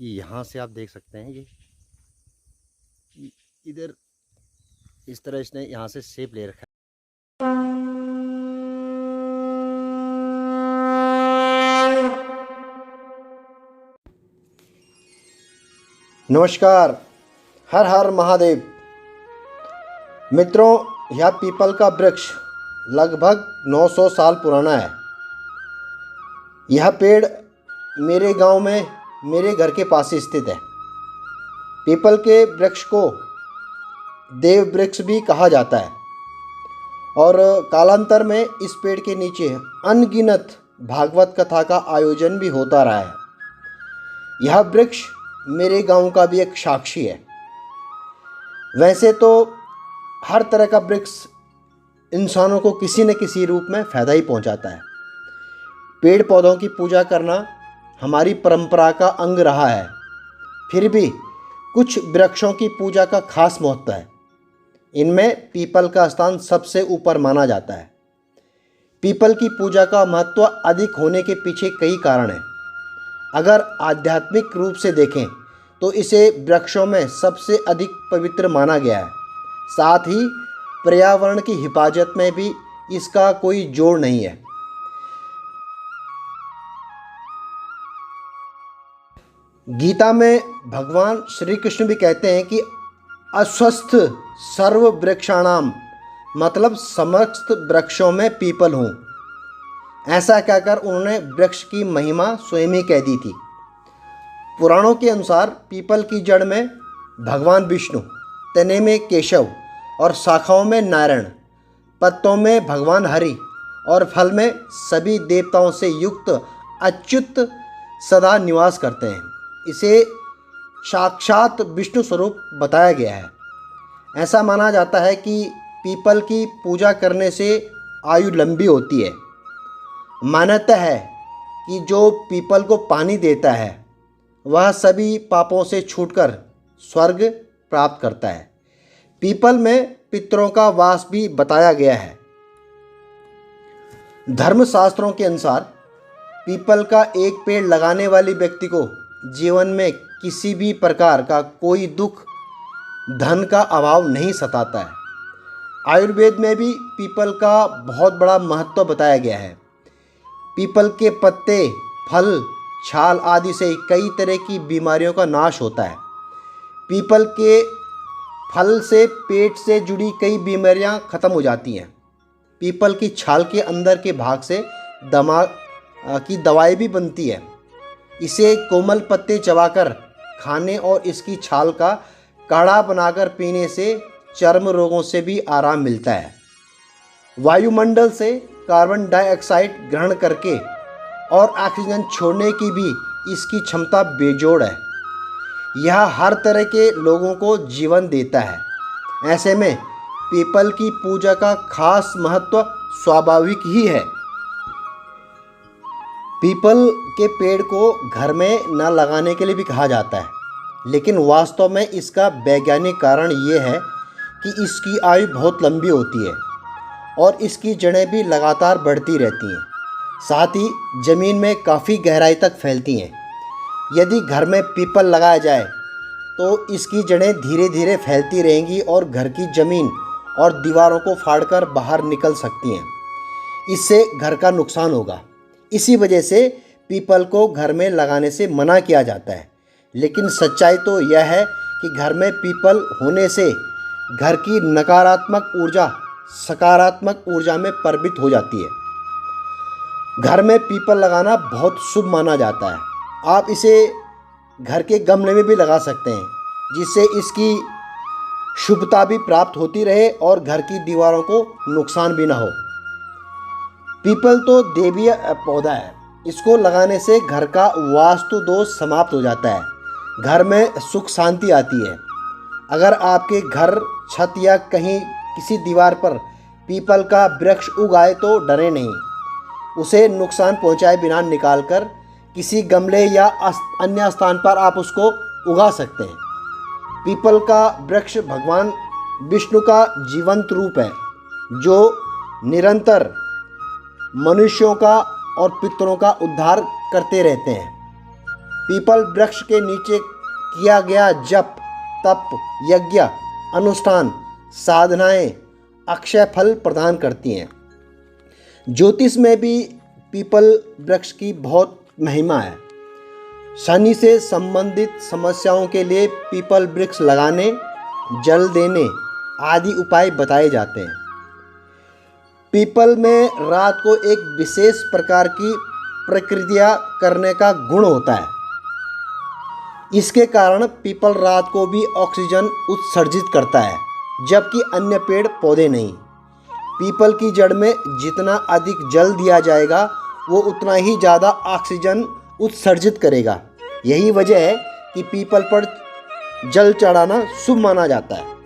यहाँ से आप देख सकते हैं इधर इस तरह इसने यहाँ से शेप ले रखा है। नमस्कार, हर हर महादेव। मित्रों, यह पीपल का वृक्ष लगभग 900 साल पुराना है। यह पेड़ मेरे गांव में मेरे घर के पास ही स्थित है। पीपल के वृक्ष को देव वृक्ष भी कहा जाता है और कालांतर में इस पेड़ के नीचे अनगिनत भागवत कथा का आयोजन भी होता रहा है। यह वृक्ष मेरे गांव का भी एक साक्षी है। वैसे तो हर तरह का वृक्ष इंसानों को किसी न किसी रूप में फ़ायदा ही पहुंचाता है। पेड़ पौधों की पूजा करना हमारी परंपरा का अंग रहा है। फिर भी कुछ वृक्षों की पूजा का खास महत्व है। इनमें पीपल का स्थान सबसे ऊपर माना जाता है। पीपल की पूजा का महत्व अधिक होने के पीछे कई कारण हैं। अगर आध्यात्मिक रूप से देखें तो इसे वृक्षों में सबसे अधिक पवित्र माना गया है। साथ ही पर्यावरण की हिफाजत में भी इसका कोई जोड़ नहीं है। गीता में भगवान श्री कृष्ण भी कहते हैं कि अस्वस्थ सर्व वृक्षाणाम, मतलब समस्त वृक्षों में पीपल हूँ। ऐसा कहकर उन्होंने वृक्ष की महिमा स्वयं ही कह दी थी। पुराणों के अनुसार पीपल की जड़ में भगवान विष्णु, तने में केशव और शाखाओं में नारायण, पत्तों में भगवान हरि और फल में सभी देवताओं से युक्त अच्युत सदा निवास करते हैं। इसे साक्षात विष्णु स्वरूप बताया गया है। ऐसा माना जाता है कि पीपल की पूजा करने से आयु लंबी होती है। मान्यता है कि जो पीपल को पानी देता है वह सभी पापों से छूटकर स्वर्ग प्राप्त करता है। पीपल में पितरों का वास भी बताया गया है। धर्मशास्त्रों के अनुसार पीपल का एक पेड़ लगाने वाले व्यक्ति को जीवन में किसी भी प्रकार का कोई दुख, धन का अभाव नहीं सताता है। आयुर्वेद में भी पीपल का बहुत बड़ा महत्व बताया गया है। पीपल के पत्ते, फल, छाल आदि से कई तरह की बीमारियों का नाश होता है। पीपल के फल से पेट से जुड़ी कई बीमारियां खत्म हो जाती हैं। पीपल की छाल के अंदर के भाग से दिमाग की दवाई भी बनती है। इसे कोमल पत्ते चबाकर खाने और इसकी छाल का काढ़ा बनाकर पीने से चर्म रोगों से भी आराम मिलता है। वायुमंडल से कार्बन डाइऑक्साइड ग्रहण करके और ऑक्सीजन छोड़ने की भी इसकी क्षमता बेजोड़ है। यह हर तरह के लोगों को जीवन देता है। ऐसे में पीपल की पूजा का खास महत्व स्वाभाविक ही है। पीपल के पेड़ को घर में न लगाने के लिए भी कहा जाता है, लेकिन वास्तव में इसका वैज्ञानिक कारण ये है कि इसकी आयु बहुत लंबी होती है और इसकी जड़ें भी लगातार बढ़ती रहती हैं। साथ ही ज़मीन में काफ़ी गहराई तक फैलती हैं। यदि घर में पीपल लगाया जाए तो इसकी जड़ें धीरे धीरे फैलती रहेंगी और घर की ज़मीन और दीवारों को फाड़कर बाहर निकल सकती हैं। इससे घर का नुकसान होगा। इसी वजह से पीपल को घर में लगाने से मना किया जाता है। लेकिन सच्चाई तो यह है कि घर में पीपल होने से घर की नकारात्मक ऊर्जा सकारात्मक ऊर्जा में परिवर्तित हो जाती है। घर में पीपल लगाना बहुत शुभ माना जाता है। आप इसे घर के गमले में भी लगा सकते हैं, जिससे इसकी शुभता भी प्राप्त होती रहे और घर की दीवारों को नुकसान भी ना हो। पीपल तो देवीय पौधा है। इसको लगाने से घर का वास्तु दोष समाप्त हो जाता है। घर में सुख शांति आती है। अगर आपके घर, छत या कहीं किसी दीवार पर पीपल का वृक्ष उग आए तो डरे नहीं। उसे नुकसान पहुंचाए बिना निकालकर किसी गमले या अन्य स्थान पर आप उसको उगा सकते हैं। पीपल का वृक्ष भगवान विष्णु का जीवंत रूप है, जो निरंतर मनुष्यों का और पितरों का उद्धार करते रहते हैं। पीपल वृक्ष के नीचे किया गया जप, तप, यज्ञ, अनुष्ठान, साधनाएं अक्षय फल प्रदान करती हैं। ज्योतिष में भी पीपल वृक्ष की बहुत महिमा है। शनि से संबंधित समस्याओं के लिए पीपल वृक्ष लगाने, जल देने आदि उपाय बताए जाते हैं। पीपल में रात को एक विशेष प्रकार की प्रक्रिया करने का गुण होता है। इसके कारण पीपल रात को भी ऑक्सीजन उत्सर्जित करता है, जबकि अन्य पेड़ पौधे नहीं। पीपल की जड़ में जितना अधिक जल दिया जाएगा वो उतना ही ज़्यादा ऑक्सीजन उत्सर्जित करेगा। यही वजह है कि पीपल पर जल चढ़ाना शुभ माना जाता है।